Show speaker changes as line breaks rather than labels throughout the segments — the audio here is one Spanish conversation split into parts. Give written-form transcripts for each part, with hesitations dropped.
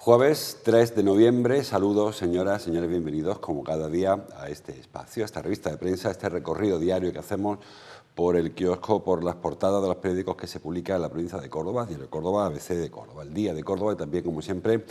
Jueves 3 de noviembre, saludos señoras, señores, bienvenidos como cada día a este espacio, a esta revista de prensa, a este recorrido diario que hacemos por el kiosco, por las portadas de los periódicos que se publican en la provincia de Córdoba, Diario de Córdoba, ABC de Córdoba, El Día de Córdoba y también, como siempre,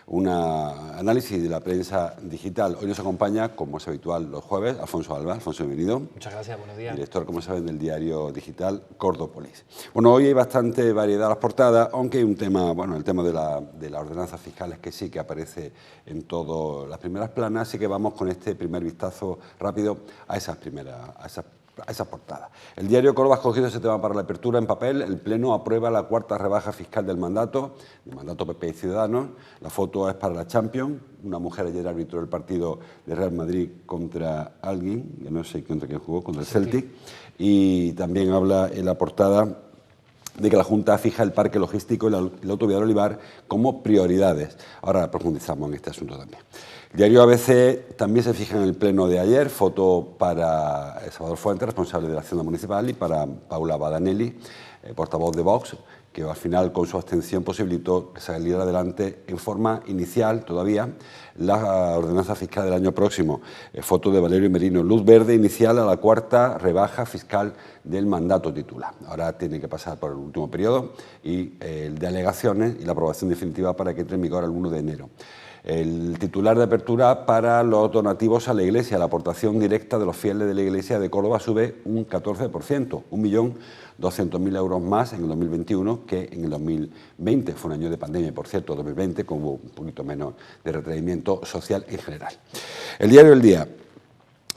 un análisis de la prensa digital. Hoy nos acompaña, como es habitual los jueves, Alfonso Alba. Alfonso, bienvenido.
Muchas gracias, buenos días.
Director, como saben, del diario digital Cordópolis. Bueno, hoy hay bastante variedad en las portadas, aunque hay un tema, bueno, el tema de las ordenanzas fiscales que sí que aparece en todas las primeras planas, así que vamos con este primer vistazo rápido a esas portadas. El diario Córdoba ha escogido ese tema para la apertura en papel. El Pleno aprueba la cuarta rebaja fiscal del mandato PP y Ciudadanos. La foto es para la Champions. Una mujer ayer arbitró el partido de Real Madrid contra alguien, que no sé contra quién jugó, contra el Celtic. Y también habla en la portada de que la Junta fija el parque logístico y la autovía del Olivar como prioridades. Ahora profundizamos en este asunto también. El diario ABC también se fija en el pleno de ayer, foto para Salvador Fuentes, responsable de la Hacienda Municipal, y para Paula Badanelli, portavoz de Vox, que al final con su abstención posibilitó que saliera adelante en forma inicial todavía la ordenanza fiscal del año próximo. Foto de Valerio Merino, luz verde inicial a la cuarta rebaja fiscal del mandato titular. Ahora tiene que pasar por el último periodo y el de alegaciones y la aprobación definitiva para que entre en vigor el 1 de enero. El titular de apertura para los donativos a la Iglesia, la aportación directa de los fieles de la Iglesia de Córdoba sube un 14%, 1.200.000 euros más en el 2021 que en el 2020. Fue un año de pandemia, por cierto, 2020, con un poquito menos de retraimiento social en general. El diario El Día.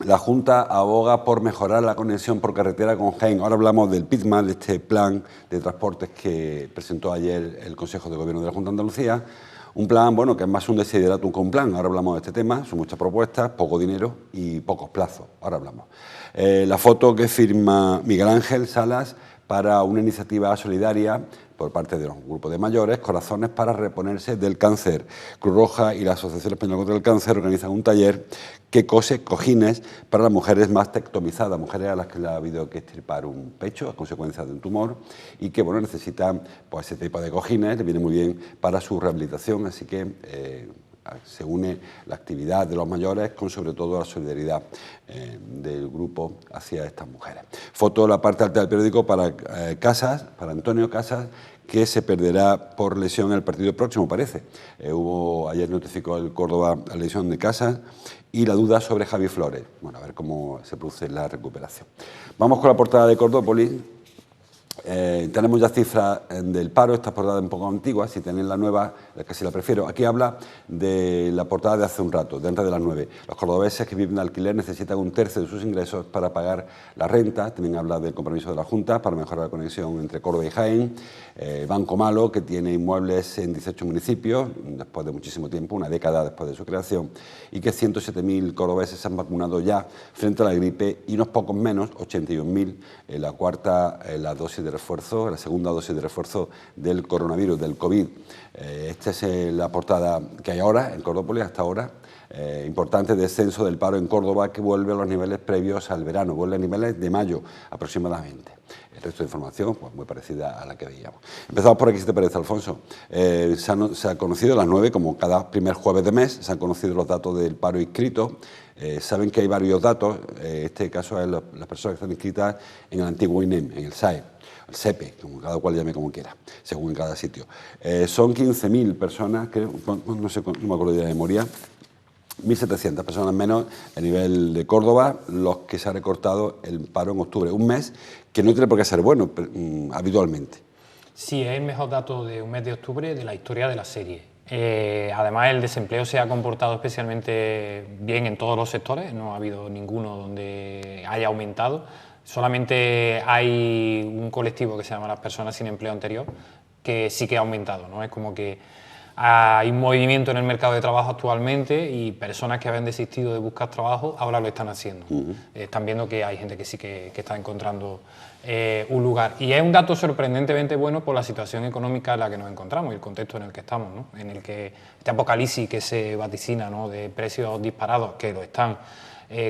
La Junta aboga por mejorar la conexión por carretera con Jaén. Ahora hablamos del PITMA, de este plan de transportes que presentó ayer el Consejo de Gobierno de la Junta de Andalucía. Un plan, bueno, que es más un desideratum que un plan. Ahora hablamos de este tema, son muchas propuestas, poco dinero y pocos plazos. Ahora hablamos. La foto que firma Miguel Ángel Salas para una iniciativa solidaria por parte de los grupos de mayores, Corazones para reponerse del cáncer. Cruz Roja y la Asociación Española contra el Cáncer organizan un taller que cose cojines para las mujeres mastectomizadas, mujeres a las que le ha habido que extirpar un pecho a consecuencia de un tumor y que, bueno, necesitan pues ese tipo de cojines, le viene muy bien para su rehabilitación, así que se une la actividad de los mayores con sobre todo la solidaridad del grupo hacia estas mujeres. Foto de la parte alta del periódico para Casas, para Antonio Casas, que se perderá por lesión el partido próximo, parece. Ayer notificó el Córdoba la lesión de Casas y la duda sobre Javi Flores. Bueno, a ver cómo se produce la recuperación. Vamos con la portada de Cordópolis. Tenemos ya cifras del paro, esta portada es un poco antigua, si tenéis la nueva, casi la prefiero. Aquí habla de la portada de hace un rato, de antes de las 9. Los cordobeses que viven de alquiler necesitan un tercio de sus ingresos para pagar la renta. También habla del compromiso de la Junta para mejorar la conexión entre Córdoba y Jaén. Banco Malo, que tiene inmuebles en 18 municipios, después de muchísimo tiempo, una década después de su creación, y que 107.000 cordobeses se han vacunado ya frente a la gripe y unos pocos menos, 81.000, la cuarta, la dosis de refuerzo, la segunda dosis de refuerzo del coronavirus, del COVID. Esta es la portada que hay ahora en Cordópolis hasta ahora. Importante descenso del paro en Córdoba que vuelve a los niveles previos al verano, vuelve a niveles de mayo aproximadamente. El resto de información pues muy parecida a la que veíamos. Empezamos por aquí, si te parece, Alfonso. Se ha conocido a las 9, como cada primer jueves de mes, se han conocido los datos del paro inscrito. Saben que hay varios datos, este caso es las personas que están inscritas en el antiguo INEM, en el SAE. El SEPE, como cada cual llame como quiera, según en cada sitio. Son 15.000 personas, creo, no sé, no me acuerdo de la memoria, 1.700 personas menos a nivel de Córdoba, los que se ha recortado el paro en octubre. Un mes que no tiene por qué ser bueno habitualmente.
Sí, es el mejor dato de un mes de octubre de la historia de la serie. Además, el desempleo se ha comportado especialmente bien en todos los sectores, no ha habido ninguno donde haya aumentado. Solamente hay un colectivo que se llama las personas sin empleo anterior, que sí que ha aumentado, ¿no? Es como que hay un movimiento en el mercado de trabajo actualmente y personas que habían desistido de buscar trabajo ahora lo están haciendo. Están viendo que hay gente que sí que está encontrando un lugar. Y es un dato sorprendentemente bueno por la situación económica en la que nos encontramos y el contexto en el que estamos, ¿no? En el que este apocalipsis que se vaticina, ¿no? De precios disparados, que lo están,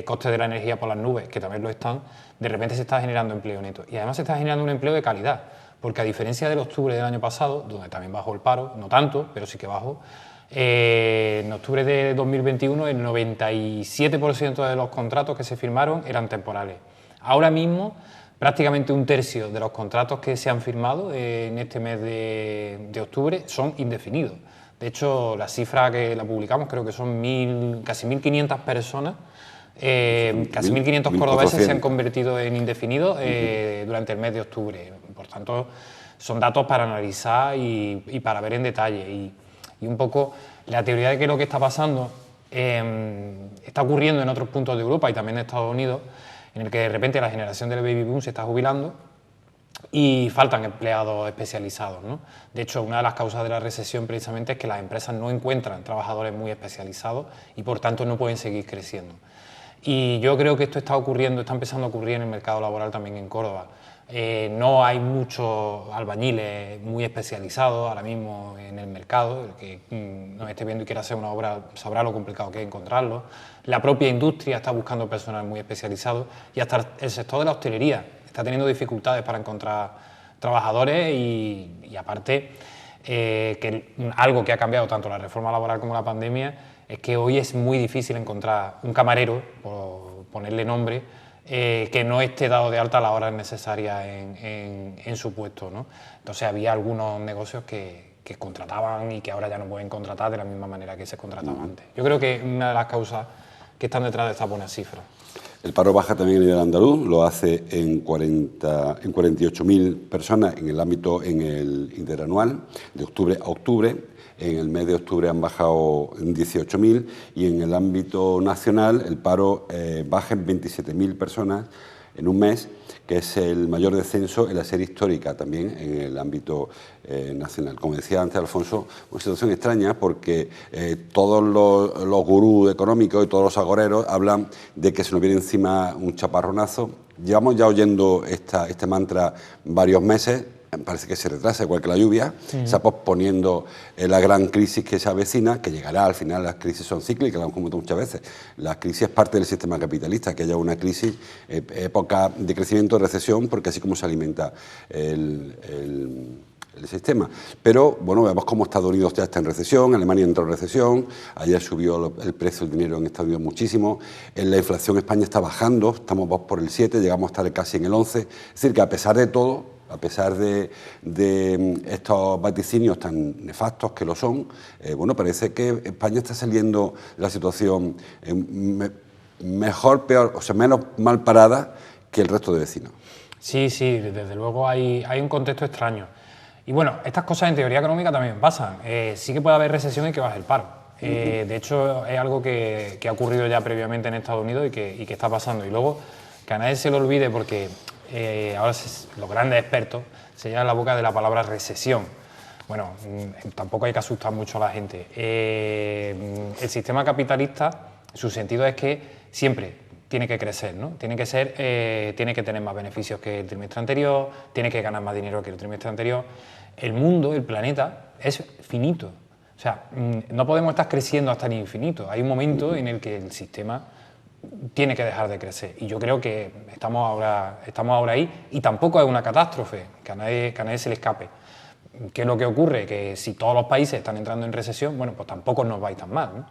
costes de la energía por las nubes, que también lo están, de repente se está generando empleo neto. Y además se está generando un empleo de calidad, porque a diferencia del octubre del año pasado, donde también bajó el paro, no tanto, pero sí que bajó, en octubre de 2021 el 97% de los contratos que se firmaron eran temporales. Ahora mismo, prácticamente un tercio de los contratos que se han firmado en este mes de octubre son indefinidos. De hecho, la cifra que la publicamos creo que son casi 1.500 personas. Casi 1.500 cordobeses se han convertido en indefinidos durante el mes de octubre. Por tanto, son datos para analizar y para ver en detalle. Y un poco la teoría de que lo que está pasando está ocurriendo en otros puntos de Europa y también en Estados Unidos, en el que de repente la generación del baby boom se está jubilando y faltan empleados especializados, ¿no? De hecho, una de las causas de la recesión precisamente es que las empresas no encuentran trabajadores muy especializados y por tanto no pueden seguir creciendo. Y yo creo que esto está empezando a ocurrir en el mercado laboral también en Córdoba. No hay muchos albañiles muy especializados ahora mismo en el mercado. El que nos esté viendo y quiera hacer una obra sabrá lo complicado que es encontrarlo. La propia industria está buscando personal muy especializado y hasta el sector de la hostelería está teniendo dificultades para encontrar trabajadores y aparte que algo que ha cambiado tanto la reforma laboral como la pandemia es que hoy es muy difícil encontrar un camarero, por ponerle nombre, que no esté dado de alta a las horas necesarias en su puesto, ¿no? Entonces había algunos negocios que contrataban y que ahora ya no pueden contratar de la misma manera que se contrataba antes. Yo creo que es una de las causas que están detrás de estas buenas cifras.
El paro baja también a nivel andaluz, lo hace en 48.000 personas en el ámbito, en el interanual, de octubre a octubre. En el mes de octubre han bajado en 18.000 y en el ámbito nacional el paro baja en 27.000 personas en un mes, que es el mayor descenso en la serie histórica también en el ámbito nacional. Como decía antes Alfonso, una situación extraña porque todos los gurús económicos y todos los agoreros hablan de que se nos viene encima un chaparronazo. Llevamos ya oyendo este mantra varios meses. Parece que se retrasa, igual que la lluvia, se está posponiendo la gran crisis que se avecina, que llegará. Al final las crisis son cíclicas, lo hemos comentado muchas veces. La crisis es parte del sistema capitalista, que haya una crisis, época de crecimiento, de recesión, porque así como se alimenta el sistema. Pero, bueno, vemos cómo Estados Unidos ya está en recesión, Alemania entró en recesión, ayer subió el precio del dinero en Estados Unidos muchísimo, la inflación en España está bajando, estamos por el 7, llegamos a estar casi en el 11, es decir, que a pesar de todo, a pesar de estos vaticinios tan nefastos que lo son, bueno, parece que España está saliendo de la situación mejor, peor, o sea, menos mal parada que el resto de vecinos.
Sí, desde luego hay un contexto extraño. Y bueno, estas cosas en teoría económica también pasan. Sí que puede haber recesión y que baje el paro. De hecho, es algo que ha ocurrido ya previamente en Estados Unidos y que está pasando. Y luego, que a nadie se lo olvide porque ahora los grandes expertos se llevan la boca de la palabra recesión. Bueno, tampoco hay que asustar mucho a la gente. El sistema capitalista, su sentido es que siempre tiene que crecer, ¿no? Tiene que tener más beneficios que el trimestre anterior, tiene que ganar más dinero que el trimestre anterior. El mundo, el planeta, es finito. O sea, no podemos estar creciendo hasta el infinito. Hay un momento en el que el sistema tiene que dejar de crecer y yo creo que estamos ahora ahí y tampoco es una catástrofe que a nadie se le escape. ¿Qué es lo que ocurre? Que si todos los países están entrando en recesión, bueno, pues tampoco nos va a ir tan mal, ¿no?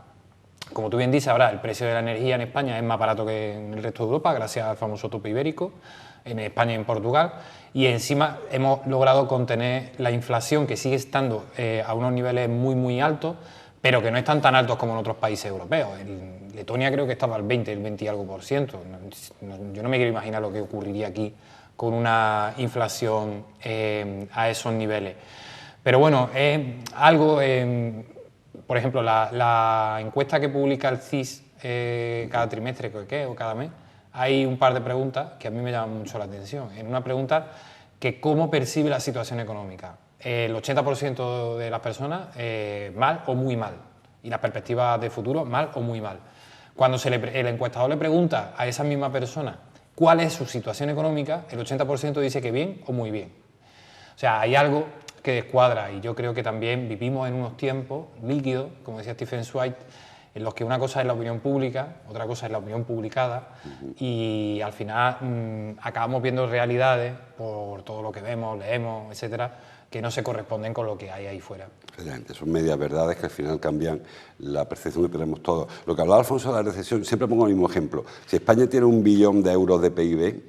Como tú bien dices, ahora el precio de la energía en España es más barato que en el resto de Europa gracias al famoso tope ibérico, en España y en Portugal, y encima hemos logrado contener la inflación que sigue estando a unos niveles muy muy altos, pero que no están tan altos como en otros países europeos. En Letonia creo que estaba al 20 y algo por ciento. Yo no me quiero imaginar lo que ocurriría aquí con una inflación a esos niveles. Pero bueno, es algo, por ejemplo, la encuesta que publica el CIS cada trimestre, o cada mes, hay un par de preguntas que a mí me llaman mucho la atención. En una pregunta, que ¿cómo percibe la situación económica? El 80% de las personas, mal o muy mal. Y las perspectivas de futuro, mal o muy mal. Cuando el encuestador le pregunta a esa misma persona cuál es su situación económica, el 80% dice que bien o muy bien. O sea, hay algo que descuadra, y yo creo que también vivimos en unos tiempos líquidos, como decía Stephen Zweig, en los que una cosa es la opinión pública, otra cosa es la opinión publicada, y al final acabamos viendo realidades por todo lo que vemos, leemos, etcétera, que no se corresponden con lo que hay ahí fuera.
Efectivamente, son medias verdades que al final cambian la percepción que tenemos todos. Lo que hablaba Alfonso de la recesión, siempre pongo el mismo ejemplo. Si España tiene 1 billón de euros de PIB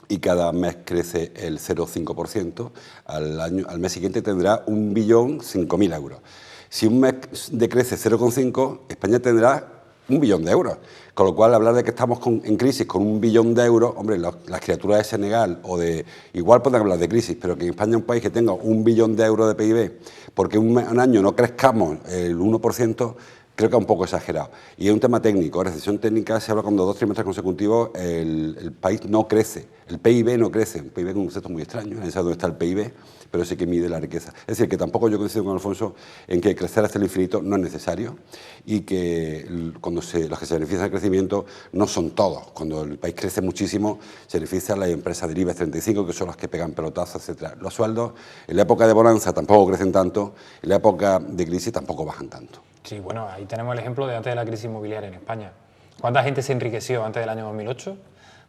y cada mes crece el 0,5%, al mes siguiente tendrá 1.005.000 euros. Si un mes decrece 0,5, España tendrá 1 billón de euros. Con lo cual, hablar de que estamos en crisis con 1 billón de euros, hombre, las criaturas de Senegal o de... Igual pueden hablar de crisis, pero que en España, un país que tenga 1 billón de euros de PIB, porque un año no crezcamos el 1%, creo que es un poco exagerado. Y es un tema técnico. Recesión técnica se habla cuando 2 trimestres consecutivos el país no crece, el PIB no crece. El PIB es un concepto muy extraño, no sé dónde está el PIB, pero sí que mide la riqueza. Es decir, que tampoco yo coincido con Alfonso en que crecer hasta el infinito no es necesario y que los que se benefician del crecimiento no son todos. Cuando el país crece muchísimo, se benefician las empresas del IBEX 35, que son las que pegan pelotazos, etc. Los sueldos en la época de bonanza tampoco crecen tanto, en la época de crisis tampoco bajan tanto.
Sí, bueno, ahí tenemos el ejemplo de antes de la crisis inmobiliaria en España. ¿Cuánta gente se enriqueció antes del año 2008?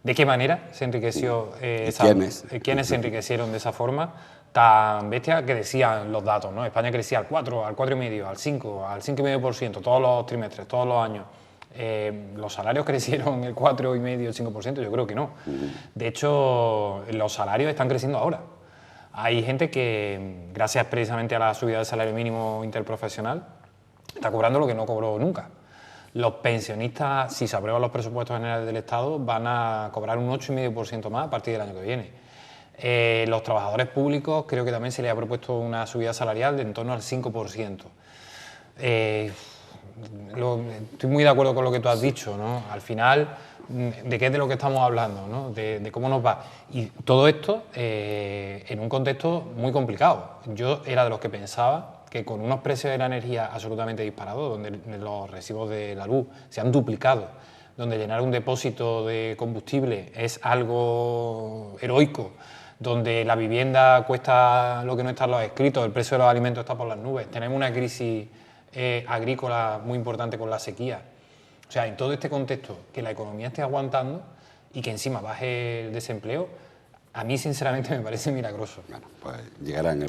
¿De qué manera se enriqueció? ¿Quiénes se enriquecieron de esa forma tan bestia que decían los datos, ¿no? España crecía al 4, al 4,5, al 5, al 5,5% todos los trimestres, todos los años. ¿Los salarios crecieron el 4,5, el 5%? Yo creo que no. De hecho, los salarios están creciendo ahora. Hay gente que, gracias precisamente a la subida del salario mínimo interprofesional, está cobrando lo que no cobró nunca. Los pensionistas, si se aprueban los presupuestos generales del Estado, van a cobrar un 8,5% más a partir del año que viene. Los trabajadores públicos, creo que también se les ha propuesto una subida salarial de en torno al 5%. Estoy muy de acuerdo con lo que tú has dicho, ¿no? Al final, ¿de qué es de lo que estamos hablando, ¿no? De cómo nos va. Y todo esto en un contexto muy complicado. Yo era de los que pensaba que con unos precios de la energía absolutamente disparados, donde los recibos de la luz se han duplicado, donde llenar un depósito de combustible es algo heroico, donde la vivienda cuesta lo que no está en los escritos, el precio de los alimentos está por las nubes, tenemos una crisis agrícola muy importante con la sequía. O sea, en todo este contexto, que la economía esté aguantando y que encima baje el desempleo, a mí sinceramente me parece milagroso.
Bueno, pues llegará en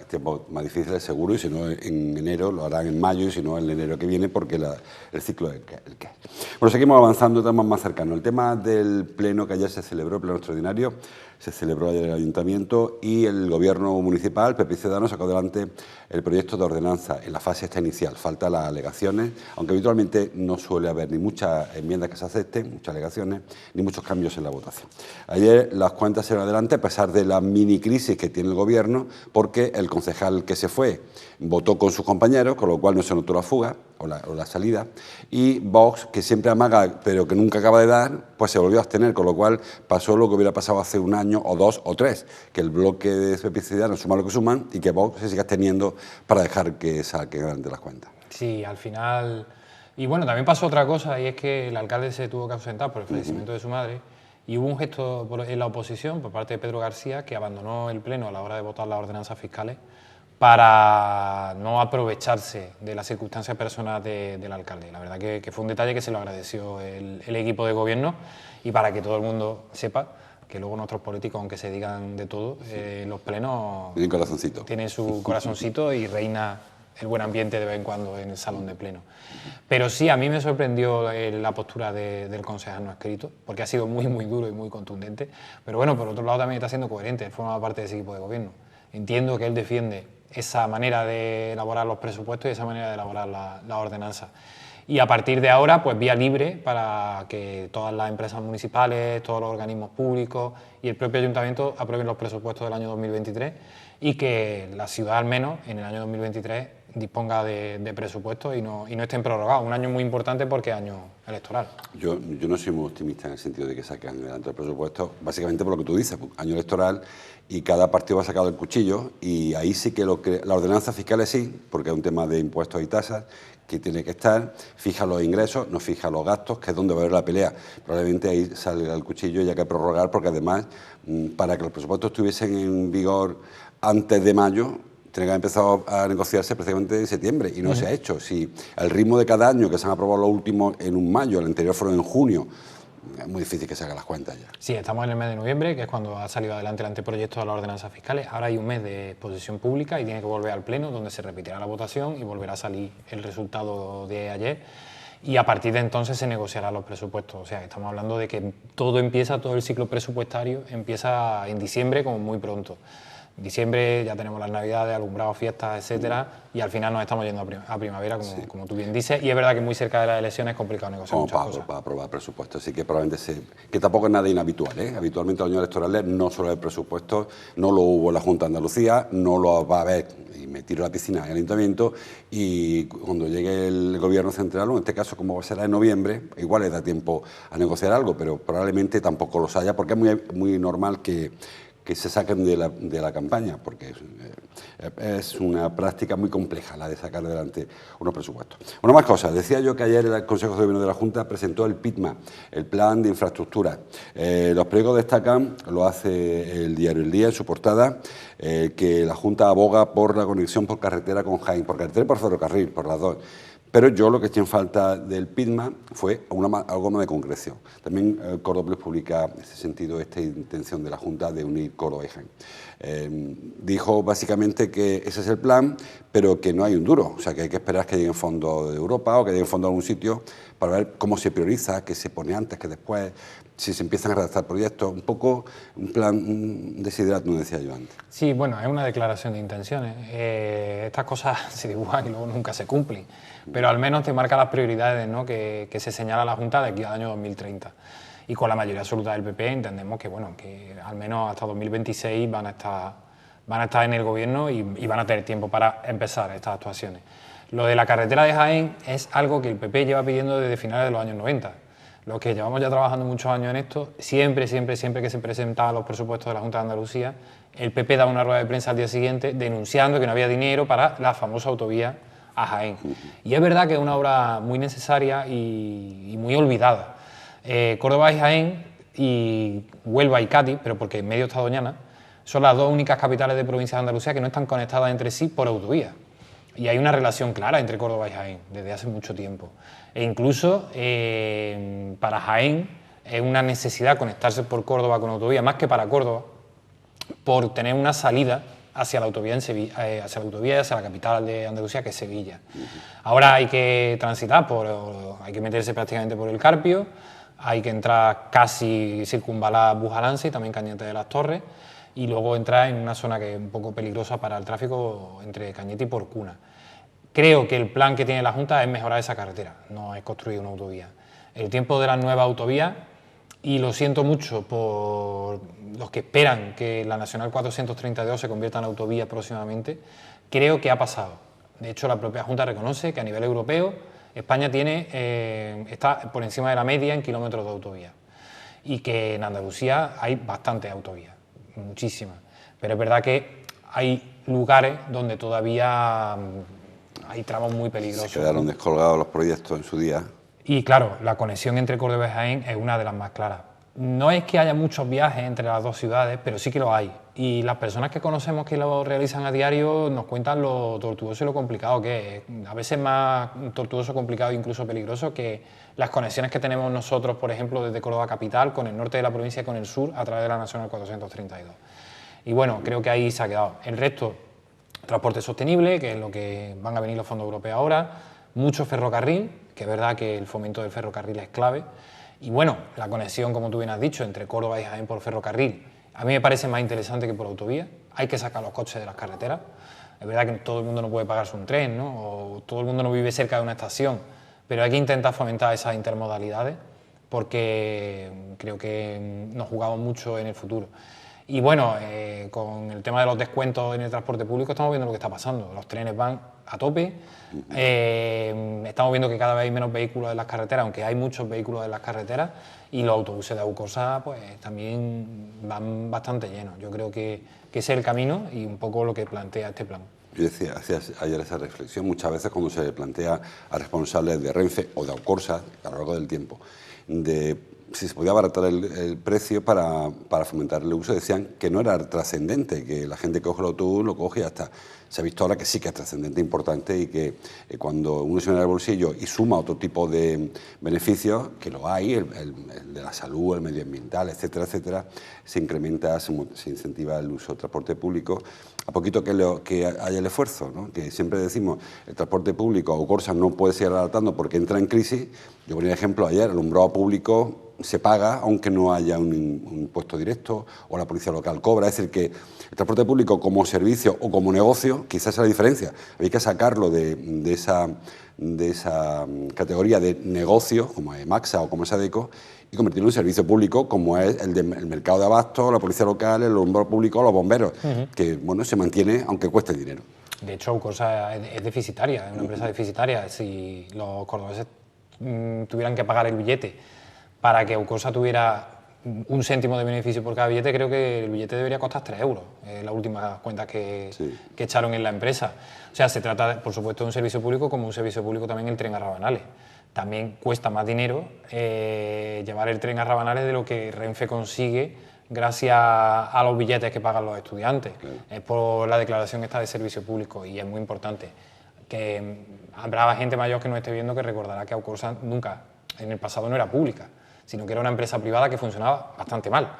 tiempos más difíciles seguro, y si no en enero, lo harán en mayo, y si no en enero que viene, porque el ciclo es el que es. Bueno, seguimos avanzando, temas más cercanos. El tema del pleno que ayer se celebró, el pleno extraordinario, se celebró ayer en el Ayuntamiento y el Gobierno municipal, PP y Ciudadanos, sacó adelante el proyecto de ordenanza en la fase esta inicial. Faltan las alegaciones, aunque habitualmente no suele haber ni muchas enmiendas que se acepten, muchas alegaciones, ni muchos cambios en la votación. Ayer las cuentas se van adelante a pesar de la mini crisis que tiene el Gobierno, porque el concejal que se fue votó con sus compañeros, con lo cual no se notó la fuga o la salida, y Vox, que siempre amaga pero que nunca acaba de dar, pues se volvió a abstener, con lo cual pasó lo que hubiera pasado hace un año o 2 o 3, que el bloque de PP y Ciudadanos suma lo que suman y que Vox se siga absteniendo para dejar que saquen adelante las cuentas.
Sí, al final... Y bueno, también pasó otra cosa, y es que el alcalde se tuvo que ausentar por el fallecimiento de su madre, y hubo un gesto en la oposición por parte de Pedro García, que abandonó el pleno a la hora de votar las ordenanzas fiscales para no aprovecharse de las circunstancias personales del alcalde. La verdad que fue un detalle que se lo agradeció el equipo de gobierno, y para que todo el mundo sepa que luego nuestros políticos, aunque se digan de todo, los plenos
tienen corazoncito.
Tienen su corazoncito y reina el buen ambiente de vez en cuando en el salón de pleno. Pero sí, a mí me sorprendió la postura del concejal no escrito, porque ha sido muy, muy duro y muy contundente. Pero bueno, por otro lado también está siendo coherente, él forma parte de ese equipo de gobierno. Entiendo que él defiende esa manera de elaborar los presupuestos y esa manera de elaborar la ordenanza. Y a partir de ahora, pues vía libre para que todas las empresas municipales, todos los organismos públicos y el propio ayuntamiento aprueben los presupuestos del año 2023, y que la ciudad, al menos en el año 2023, disponga de presupuestos y no estén prorrogados. Un año muy importante porque es año electoral.
Yo no soy muy optimista en el sentido de que saquen adelante el presupuesto, básicamente por lo que tú dices, año electoral y cada partido va sacado el cuchillo, y ahí sí que la ordenanza fiscal es sí, porque es un tema de impuestos y tasas que tiene que estar, fija los ingresos, no fija los gastos, que es donde va a haber la pelea. Probablemente ahí sale el cuchillo y hay que prorrogar, porque además, para que los presupuestos estuviesen en vigor antes de mayo, tiene que haber empezado a negociarse prácticamente en septiembre y no se ha hecho. Si el ritmo de cada año, que se han aprobado los últimos en un mayo, el anterior fueron en junio, es muy difícil que se hagan las cuentas ya.
Sí, estamos en el mes de noviembre, que es cuando ha salido adelante el anteproyecto de las ordenanzas fiscales. Ahora hay un mes de exposición pública y tiene que volver al Pleno, donde se repetirá la votación y volverá a salir el resultado de ayer. Y a partir de entonces se negociarán los presupuestos. O sea, estamos hablando de que todo el ciclo presupuestario empieza en diciembre, como muy pronto. En diciembre ya tenemos las navidades, alumbrados, fiestas, etcétera, y al final nos estamos yendo a primavera, como tú bien dices, y es verdad que muy cerca de las elecciones es complicado negociar muchas cosas.
Para aprobar presupuestos, así que probablemente que tampoco es nada inhabitual, ¿eh? Habitualmente los años electorales no suele haber presupuestos, no lo hubo en la Junta de Andalucía, no lo va a haber, y me tiro a la piscina en el Ayuntamiento, y cuando llegue el Gobierno central, o en este caso como será en noviembre, igual les da tiempo a negociar algo, pero probablemente tampoco los haya, porque es muy normal que se saquen de la campaña, porque es una práctica muy compleja la de sacar adelante unos presupuestos. Una más cosas, decía yo que ayer el Consejo de Gobierno de la Junta presentó el PITMA, el Plan de Infraestructura. Los periódicos destacan, lo hace el diario El Día en su portada, que la Junta aboga por la conexión por carretera con Jaén, por carretera y por ferrocarril, por las dos. Pero yo lo que eché en falta del PITMA fue algo más de concreción. También Córdoba Plus publica en ese sentido esta intención de la Junta de unir Córdoba y Jaén. Dijo básicamente que ese es el plan, pero que no hay un duro. O sea, que hay que esperar que lleguen fondos de Europa o que lleguen fondos de algún sitio para ver cómo se prioriza, qué se pone antes, que después, si se empiezan a redactar proyectos. Un poco un plan, un desideratum, decía yo antes.
Sí, bueno, es una declaración de intenciones. Estas cosas se dibujan y luego nunca se cumplen, pero al menos te marca las prioridades, ¿no?, que se señala la Junta de aquí al año 2030. Y con la mayoría absoluta del PP entendemos que, bueno, que al menos hasta 2026 van a estar en el Gobierno y van a tener tiempo para empezar estas actuaciones. Lo de la carretera de Jaén es algo que el PP lleva pidiendo desde finales de los años 90. Los que llevamos ya trabajando muchos años en esto, siempre que se presentaban los presupuestos de la Junta de Andalucía, el PP daba una rueda de prensa al día siguiente denunciando que no había dinero para la famosa autovía a Jaén. Y es verdad que es una obra muy necesaria y muy olvidada. Córdoba y Jaén, y Huelva y Cádiz, pero porque en medio está Doñana, son las dos únicas capitales de provincia de Andalucía que no están conectadas entre sí por autovía. Y hay una relación clara entre Córdoba y Jaén desde hace mucho tiempo. E incluso para Jaén es una necesidad conectarse por Córdoba con autovía, más que para Córdoba, por tener una salida hacia la autovía y hacia la capital de Andalucía, que es Sevilla. Ahora hay que transitar, hay que meterse prácticamente por el Carpio, hay que entrar casi circunvalar Bujalance y también Cañete de las Torres, y luego entrar en una zona que es un poco peligrosa para el tráfico entre Cañete y Porcuna. Creo que el plan que tiene la Junta es mejorar esa carretera, no es construir una autovía. El tiempo de las nuevas autovías, y lo siento mucho por los que esperan que la Nacional 432 se convierta en autovía próximamente, creo que ha pasado. De hecho, la propia Junta reconoce que a nivel europeo España está por encima de la media en kilómetros de autovía, y que en Andalucía hay bastantes autovías, muchísimas. Pero es verdad que hay lugares donde todavía hay tramos muy peligrosos.
Se quedaron descolgados los proyectos en su día.
Y claro, la conexión entre Córdoba y Jaén es una de las más claras. No es que haya muchos viajes entre las dos ciudades, pero sí que lo hay. Y las personas que conocemos que lo realizan a diario nos cuentan lo tortuoso y lo complicado que es. A veces más tortuoso, complicado e incluso peligroso que las conexiones que tenemos nosotros, por ejemplo, desde Córdoba capital, con el norte de la provincia y con el sur, a través de la Nacional 432. Y bueno, creo que ahí se ha quedado. El resto, transporte sostenible, que es lo que van a venir los fondos europeos ahora, mucho ferrocarril, que es verdad que el fomento del ferrocarril es clave. Y bueno, la conexión, como tú bien has dicho, entre Córdoba y Jaén por ferrocarril, a mí me parece más interesante que por autovía. Hay que sacar los coches de las carreteras. Es verdad que todo el mundo no puede pagarse un tren, ¿no?, o todo el mundo no vive cerca de una estación, pero hay que intentar fomentar esas intermodalidades porque creo que nos jugamos mucho en el futuro. Y bueno, con el tema de los descuentos en el transporte público estamos viendo lo que está pasando. Los trenes van a tope, estamos viendo que cada vez hay menos vehículos en las carreteras, aunque hay muchos vehículos en las carreteras, y los autobuses de AUCOSA pues también van bastante llenos. Yo creo que ese es el camino y un poco lo que plantea este plan.
Yo decía, hacía ayer esa reflexión, muchas veces cuando se le plantea a responsables de Renfe o de AUCOSA a lo largo del tiempo, de si se podía abaratar el precio para fomentar el uso, decían que no era trascendente, que la gente que coge el autobús lo coge y ya está. Se ha visto ahora que sí que es trascendente, importante, y que cuando uno se mete el bolsillo y suma otro tipo de beneficios, que lo hay, el de la salud, el medioambiental, etcétera, etcétera, se incrementa, se incentiva el uso del transporte público, a poquito que haya el esfuerzo, ¿no? Que siempre decimos, el transporte público o Corsa no puede seguir adaptando porque entra en crisis. Yo ponía ejemplo ayer, el alumbrado público se paga aunque no haya un impuesto directo o la policía local cobra. Es decir, que el transporte público como servicio o como negocio, quizás es la diferencia. Hay que sacarlo de esa categoría de negocio, como es Maxa o como es Adeco, y convertirlo en un servicio público como es el mercado de abastos, la policía local, el alumbrado público, los bomberos, que bueno, se mantiene aunque cueste dinero.
De hecho, AUCOSA es deficitaria, es una empresa deficitaria. Si los cordobeses tuvieran que pagar el billete para que AUCOSA tuviera un céntimo de beneficio por cada billete, creo que el billete debería costar 3 euros, las últimas cuentas que echaron en la empresa. O sea, se trata, por supuesto, de un servicio público, como un servicio público también el tren a Rabanales. También cuesta más dinero llevar el tren a Rabanales de lo que Renfe consigue gracias a los billetes que pagan los estudiantes. Claro. Es por la declaración esta de servicio público y es muy importante. Que habrá gente mayor que no esté viendo que recordará que AUCOSA nunca, en el pasado, no era pública, sino que era una empresa privada que funcionaba bastante mal.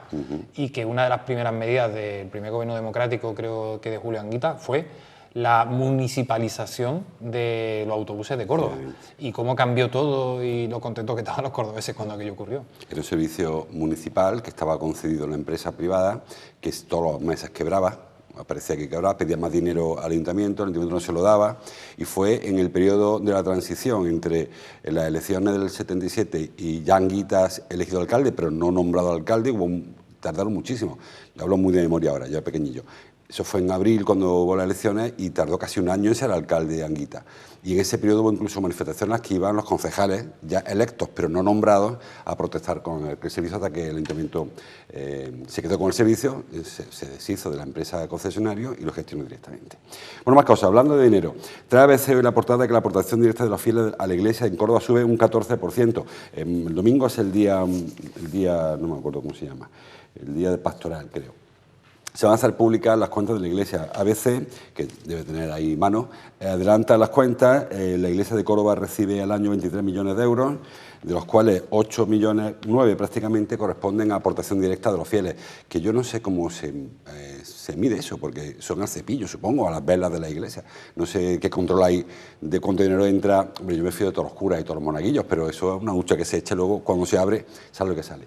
Y que una de las primeras medidas del primer gobierno democrático, creo que de Julio Anguita, fue la municipalización de los autobuses de Córdoba. Y cómo cambió todo y lo contentos que estaban los cordobeses cuando aquello ocurrió.
Era un servicio municipal que estaba concedido a una empresa privada que todos los meses quebraba. Parecía que quebraba, pedía más dinero al ayuntamiento, el ayuntamiento no se lo daba, y fue en el periodo de la transición entre las elecciones del 77 y ya Anguitas elegido alcalde, pero no nombrado alcalde, tardaron muchísimo. Yo hablo muy de memoria ahora, ya pequeñillo. Eso fue en abril cuando hubo las elecciones y tardó casi un año en ser alcalde de Anguita. Y en ese periodo hubo incluso manifestaciones que iban los concejales, ya electos pero no nombrados, a protestar con el servicio hasta que el ayuntamiento se quedó con el servicio, se deshizo de la empresa de concesionario y lo gestionó directamente. Bueno, más cosas. Hablando de dinero, trae ABC hoy la portada de que la aportación directa de los fieles a la iglesia en Córdoba sube un 14%. El domingo es el día, no me acuerdo cómo se llama, el día de pastoral, creo. Se van a hacer públicas las cuentas de la Iglesia. ABC, que debe tener ahí mano, adelanta las cuentas. La Iglesia de Córdoba recibe al año 23 millones de euros, de los cuales 8 millones, 9 prácticamente, corresponden a aportación directa de los fieles. Que yo no sé cómo se mide eso, porque son al cepillo, supongo, a las velas de la Iglesia. No sé qué control hay de cuánto dinero entra. Hombre, yo me fío de todos los curas y todos los monaguillos, pero eso es una hucha que se echa luego, cuando se abre, sale lo que sale.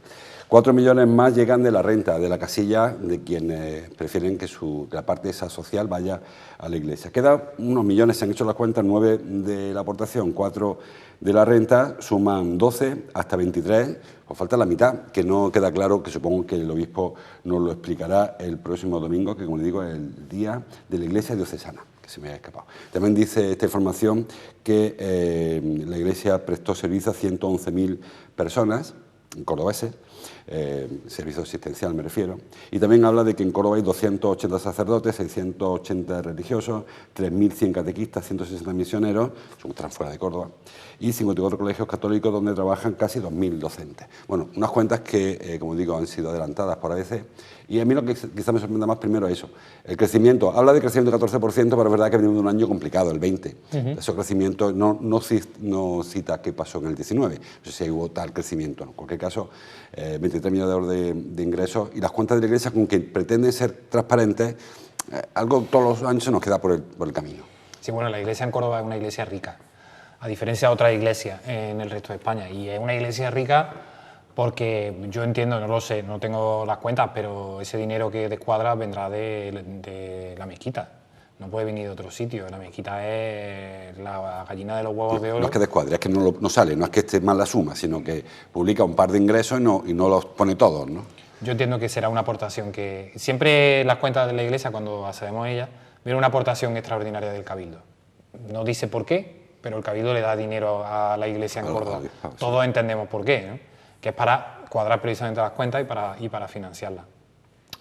4 millones más llegan de la renta, de la casilla, de quienes prefieren que la parte esa social vaya a la iglesia. Quedan unos millones, se han hecho las cuentas, 9 de la aportación, 4 de la renta, suman 12 hasta 23, pues falta la mitad, que no queda claro, que supongo que el obispo nos lo explicará el próximo domingo, que como le digo es el día de la iglesia diocesana, que se me ha escapado. También dice esta información que la iglesia prestó servicio a 111.000 personas, cordobeses, servicio asistencial me refiero, y también habla de que en Córdoba hay 280 sacerdotes, 680 religiosos, 3.100 catequistas, 160 misioneros, están fuera de Córdoba, y 54 colegios católicos donde trabajan casi 2.000 docentes. Bueno, unas cuentas que, como digo, han sido adelantadas por ABC, y a mí lo que quizá me sorprenda más primero es eso, el crecimiento. Habla de crecimiento del 14%, pero es verdad que venimos de un año complicado, el 20%. Ese crecimiento no cita qué pasó en el 19, no sé si hubo tal crecimiento. En cualquier caso, 23 millones de euros de ingresos, y las cuentas de la Iglesia, con que pretenden ser transparentes, algo todos los años se nos queda por el camino.
Sí, bueno, la Iglesia en Córdoba es una iglesia rica, a diferencia de otras iglesias en el resto de España, y es una iglesia rica porque yo entiendo, no lo sé, no tengo las cuentas, pero ese dinero que descuadra vendrá de la mezquita. No puede venir de otro sitio. La mezquita es la gallina de los huevos de oro.
No es que descuadre, es que no sale, no es que esté mal la suma, sino que publica un par de ingresos y no los pone todos, ¿no?
Yo entiendo que será una aportación que... Siempre las cuentas de la Iglesia, cuando accedemos a ellas, viene una aportación extraordinaria del Cabildo. No dice por qué, pero el Cabildo le da dinero a la Iglesia en Córdoba. Todos entendemos por qué, ¿no? Que es para cuadrar precisamente las cuentas y para financiarlas.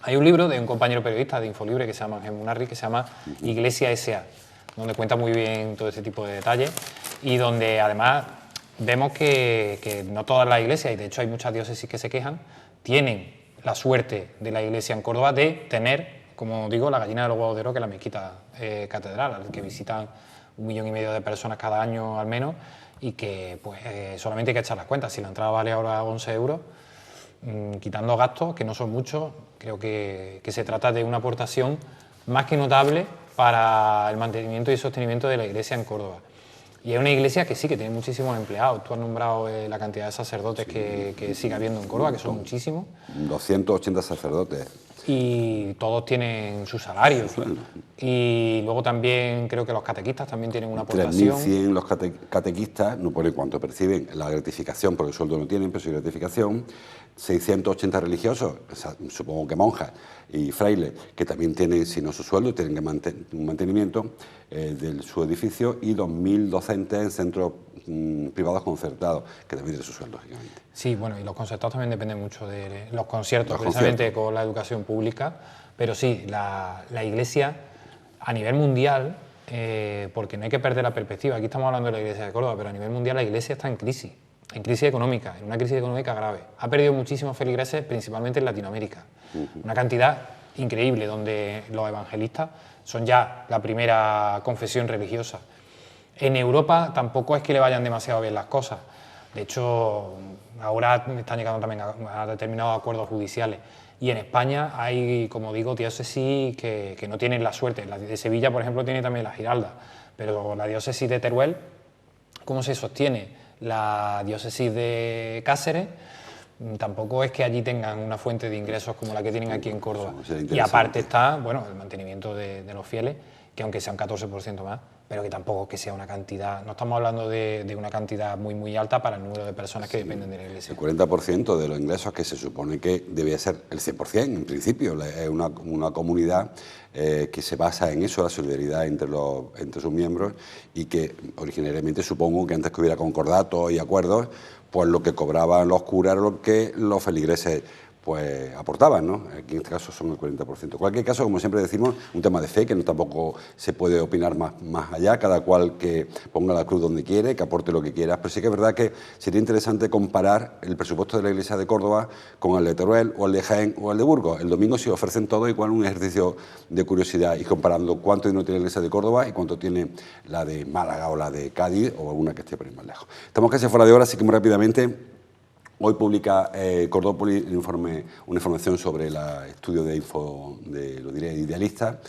Hay un libro de un compañero periodista de Infolibre que se llama Ángel Munarri, que se llama Iglesia S.A., donde cuenta muy bien todo ese tipo de detalles y donde además vemos que no todas las iglesias, y de hecho hay muchas diócesis que se quejan, tienen la suerte de la iglesia en Córdoba de tener, como digo, la gallina de los huevos de oro, que es la mezquita catedral, al que visitan 1,5 millones de personas cada año al menos, y que pues solamente hay que echar las cuentas. Si la entrada vale ahora 11 euros, quitando gastos, que no son muchos, creo que se trata de una aportación más que notable para el mantenimiento y sostenimiento de la iglesia en Córdoba. Y es una iglesia que sí, que tiene muchísimos empleados. Tú has nombrado la cantidad de sacerdotes que sigue habiendo en Córdoba, que son muchísimos.
280 sacerdotes.
Y todos tienen su salario. Y luego también creo que los catequistas también tienen una aportación.
3.100 los catequistas, no pone cuánto perciben la gratificación, porque el sueldo no tienen, pero sí gratificación. 680 religiosos, supongo que monjas y frailes, que también tienen, si no su sueldo, tienen que un mantenimiento de su edificio, y 2.000 docentes en centros privados concertados, que también tienen su sueldo, lógicamente.
Sí, bueno, y los concertados también dependen mucho de los conciertos, precisamente con la educación pública, pero sí, la Iglesia a nivel mundial, porque no hay que perder la perspectiva, aquí estamos hablando de la Iglesia de Córdoba, pero a nivel mundial la Iglesia está en crisis económica, en una crisis económica grave. Ha perdido muchísimos feligreses, principalmente en Latinoamérica, una cantidad increíble, donde los evangelistas son ya la primera confesión religiosa. En Europa tampoco es que le vayan demasiado bien las cosas. De hecho, ahora están llegando también a determinados acuerdos judiciales. Y en España hay, como digo, diócesis que no tienen la suerte. La de Sevilla, por ejemplo, tiene también la Giralda. Pero la diócesis de Teruel, ¿cómo se sostiene? La diócesis de Cáceres, tampoco es que allí tengan una fuente de ingresos como la que tienen aquí en Córdoba. Y aparte está, bueno, el mantenimiento de los fieles, que aunque sea un 14% más, pero que tampoco que sea una cantidad, no estamos hablando de una cantidad muy alta para el número de personas que dependen de la Iglesia.
El 40% de los ingresos, que se supone que debía ser el 100% en principio, es una comunidad que se basa en eso, la solidaridad entre sus miembros, y que originariamente supongo que antes que hubiera concordatos y acuerdos, pues lo que cobraban los curas era lo que los feligreses pues aportaban, ¿no? Aquí en este caso son el 40%. En cualquier caso, como siempre decimos, un tema de fe, que no tampoco se puede opinar más allá, cada cual que ponga la cruz donde quiere, que aporte lo que quiera, pero sí que es verdad que sería interesante comparar el presupuesto de la Iglesia de Córdoba con el de Teruel, o el de Jaén, o el de Burgos. El domingo se ofrecen todos igual, un ejercicio de curiosidad, y comparando cuánto dinero tiene la Iglesia de Córdoba y cuánto tiene la de Málaga o la de Cádiz, o alguna que esté por ahí más lejos. Estamos casi fuera de hora, así que muy rápidamente. Hoy publica Cordópolis una información sobre el estudio de Idealista,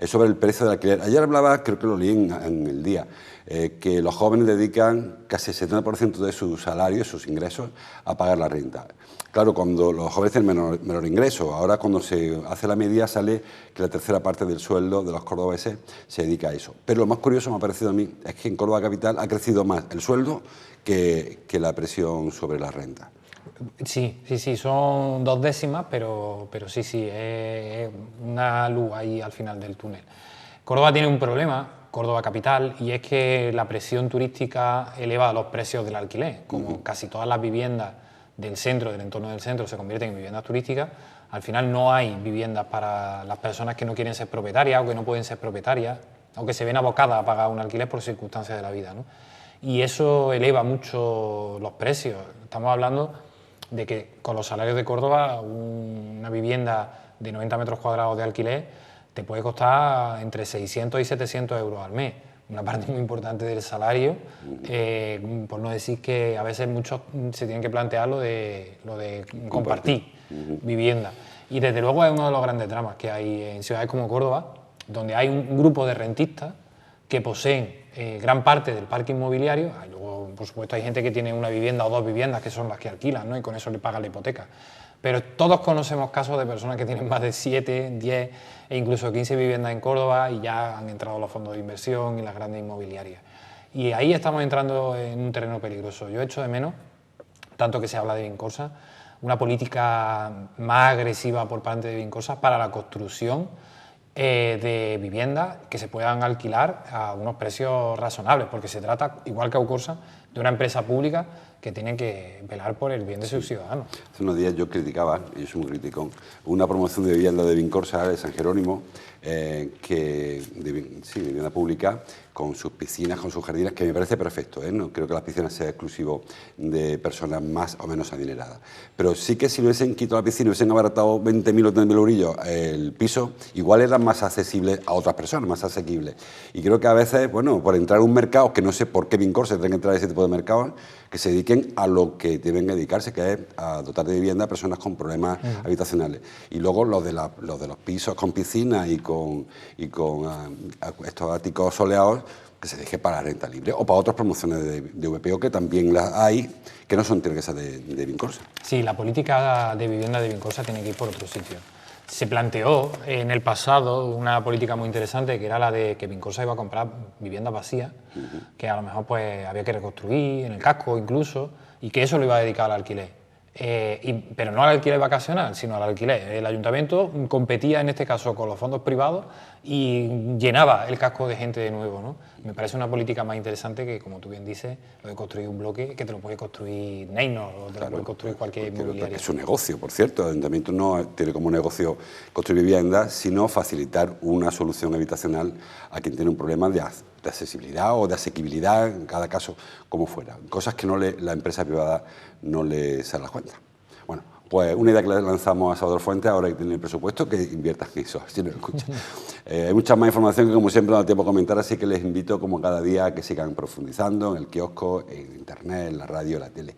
sobre el precio del alquiler. Ayer hablaba, creo que lo leí en El Día, que los jóvenes dedican casi el 70% de su salario, sus ingresos, a pagar la renta. Claro, cuando los jóvenes tienen menor ingreso, ahora cuando se hace la media sale que la tercera parte del sueldo de los cordobeses se dedica a eso. Pero lo más curioso, me ha parecido a mí, es que en Córdoba Capital ha crecido más el sueldo que la presión sobre la renta.
Sí, son 2 décimas, pero sí, es una luz ahí al final del túnel. Córdoba tiene un problema, Córdoba capital, y es que la presión turística eleva los precios del alquiler. Como casi todas las viviendas del centro, del entorno del centro, se convierten en viviendas turísticas, al final no hay viviendas para las personas que no quieren ser propietarias o que no pueden ser propietarias, o que se ven abocadas a pagar un alquiler por circunstancias de la vida, ¿no? Y eso eleva mucho los precios. Estamos hablando de que con los salarios de Córdoba una vivienda de 90 metros cuadrados de alquiler te puede costar entre 600 y 700 euros al mes, una parte muy importante del salario, por no decir que a veces muchos se tienen que plantear lo de compartir vivienda. Y desde luego es uno de los grandes dramas que hay en ciudades como Córdoba, donde hay un grupo de rentistas que poseen gran parte del parque inmobiliario. Luego, por supuesto, hay gente que tiene una vivienda o 2 viviendas que son las que alquilan, ¿no? Y con eso le pagan la hipoteca. Pero todos conocemos casos de personas que tienen más de 7, 10 e incluso 15 viviendas en Córdoba y ya han entrado los fondos de inversión y las grandes inmobiliarias. Y ahí estamos entrando en un terreno peligroso. Yo echo de menos, tanto que se habla de Vincorsa, una política más agresiva por parte de Vincosa para la construcción de viviendas que se puedan alquilar a unos precios razonables, porque se trata, igual que Aucorsa, de una empresa pública que tiene que velar por el bien de sus ciudadanos.
Hace unos días yo criticaba, y yo soy muy criticón, una promoción de vivienda de Vincorsa, de San Jerónimo, vivienda pública, con sus piscinas, con sus jardines, que me parece perfecto, ¿eh? No creo que las piscinas sean exclusivo de personas más o menos adineradas. Pero sí que si lo hubiesen quitado la piscina y hubiesen abaratado 20.000 o 30.000 eurillos el piso, igual eran más accesibles a otras personas, más asequibles. Y creo que a veces, bueno, por entrar a un mercado, que no sé por qué Vincorsa tiene que entrar a ese tipo de mercados, que se dediquen a lo que deben dedicarse, que es a dotar de vivienda a personas con problemas habitacionales. Y luego los de los pisos con piscina y con estos áticos soleados, que se deje para la renta libre o para otras promociones de VPO, que también las hay, que no son tiendas de Vincorsa.
Sí, la política de vivienda de Vincorsa tiene que ir por otro sitio. Se planteó en el pasado una política muy interesante, que era la de que Vincorsa iba a comprar viviendas vacías, que a lo mejor pues había que reconstruir en el casco incluso, y que eso lo iba a dedicar al alquiler. Pero no al alquiler vacacional, sino al alquiler. El ayuntamiento competía en este caso con los fondos privados y llenaba el casco de gente de nuevo, ¿no? Me parece una política más interesante que, como tú bien dices, lo de construir un bloque que te lo puede construir Neynor o te lo puede construir cualquier inmobiliaria.
Es un negocio, por cierto. El ayuntamiento no tiene como negocio construir viviendas, sino facilitar una solución habitacional a quien tiene un problema de accesibilidad o de asequibilidad, en cada caso, como fuera. Cosas que la empresa privada no le se las cuenta. Bueno, pues una idea que le lanzamos a Salvador Fuentes, ahora que tiene el presupuesto, que inviertan en eso, si no lo escuchan. Hay mucha más información que, como siempre, no da tiempo a comentar, así que les invito, como cada día, a que sigan profundizando en el kiosco, en internet, en la radio, en la tele.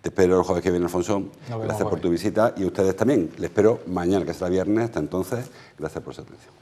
Te espero el jueves que viene, Alfonso. Gracias por tu visita y ustedes también. Les espero mañana, que será viernes. Hasta entonces, gracias por su atención.